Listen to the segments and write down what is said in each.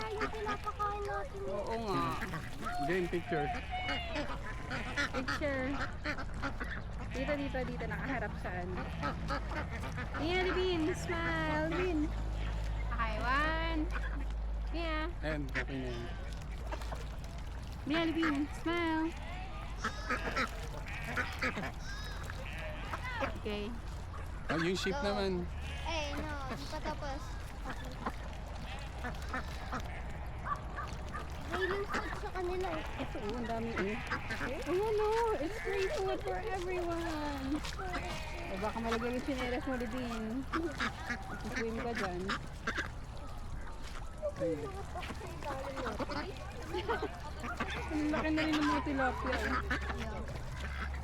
nga yung pinapakain natin. Oo nga. Game picture. Picture. Dito, nakaharap saan. Tingnan, Libin. Smile, Libin. Okay, one. Yeah. And, okay na yun. Tingnan, Libin. Smile. Okay. Oh, yung sheep naman. Eh, no. Di pa tapos. May food sa kanila eh. Ito, ang dami eh. Ayan o, it's free food for everyone. O baka malagay yung sinelas mo, Libin. Swim ka dyan. Ang laki na rin ng mga tilapia eh.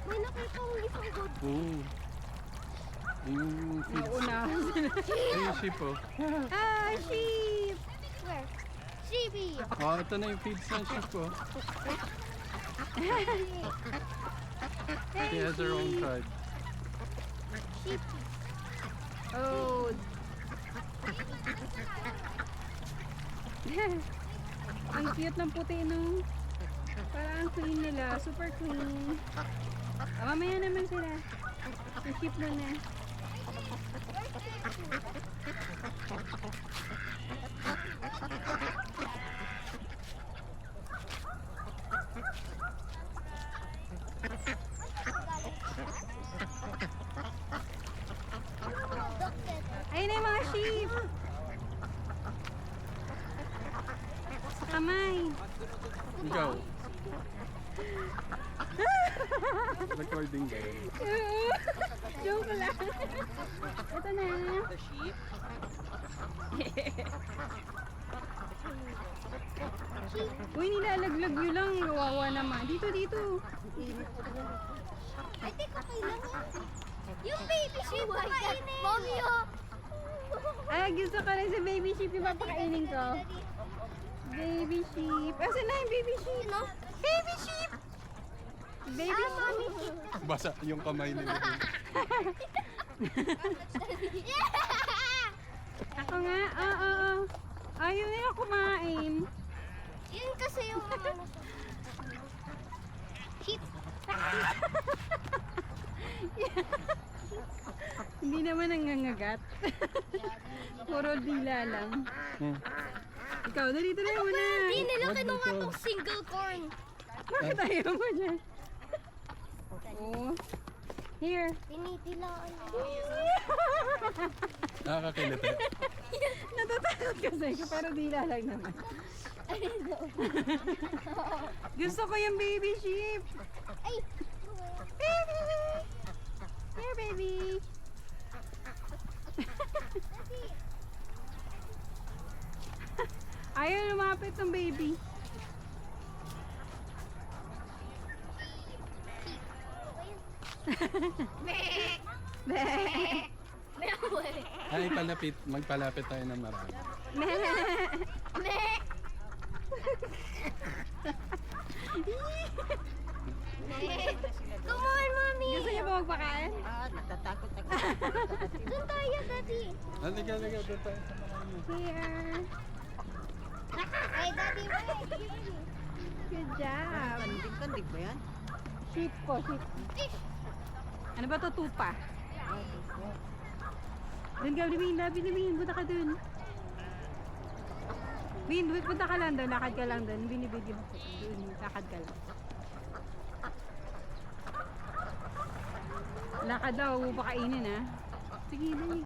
May nakita akong isang goat. Oo. Yung feeds. Nauunahan sila. Ay, yung sheep oh. Ah, sheep! Where? Sheepy! Oh, ito na yung feeds ng sheep oh. She has her own card. Sheepy. Oh. Ang cute ng puti no. Parang clean nila. Super clean. Ah, mamaya naman sila. Yung sheep mo na. Ayun na yung mga sheep. Sa kamay. Ikaw. Recording guys. Joke lang. Ito na. The sheep. Uy, nilalaglag nyo lang. Kawawa naman. Dito. Ay, teka, kailangan. Yung baby sheep kainin. Mommy, oh. Ah, gusto ko rin sa baby sheep yung papakainin ko. Baby sheep. Asan na yung baby sheep? Sino? Baby sheep! Baby sheep. Mommy sheep. Basa yung kamay nila. Ako nga. Oo. Ayaw nila kumain. Yun kasi yung mga sheep. Hindi naman nangangagat. Puro dila lang. Hmm. Ikaw, dito na muna. Hindi nila What kinuha dito? tong single corn. Bakit ayaw mo dyan? Oh. Here. Tinitilaan nila. Nakakakiliti. Natatakot kasi ko, pero dila lang naman. Gusto ko yung baby sheep. Ay! Baby! Here, baby. Ayaw lumapit ng baby. Mek! Mek! Mek! Ay, magpalapit tayo ng marami. Mek! Mek! Come on, mommy! Gusto niyo ba magpakain? Ah, natatakot ako. Doon tayo, daddy! Halika, doon tayo sa marami. Here. Ay, daddy, wait! Good job. Kandig ba yan? Sheep ko, sheep. Ano ba to? Tupa. Doon ka, Bin, punta ka doon. Bin, punta ka lang doon, lakad ka lang doon. Binibigyan mo ko doon, lakad ka lang. Lakad daw, pakainin ha. Sige, dali.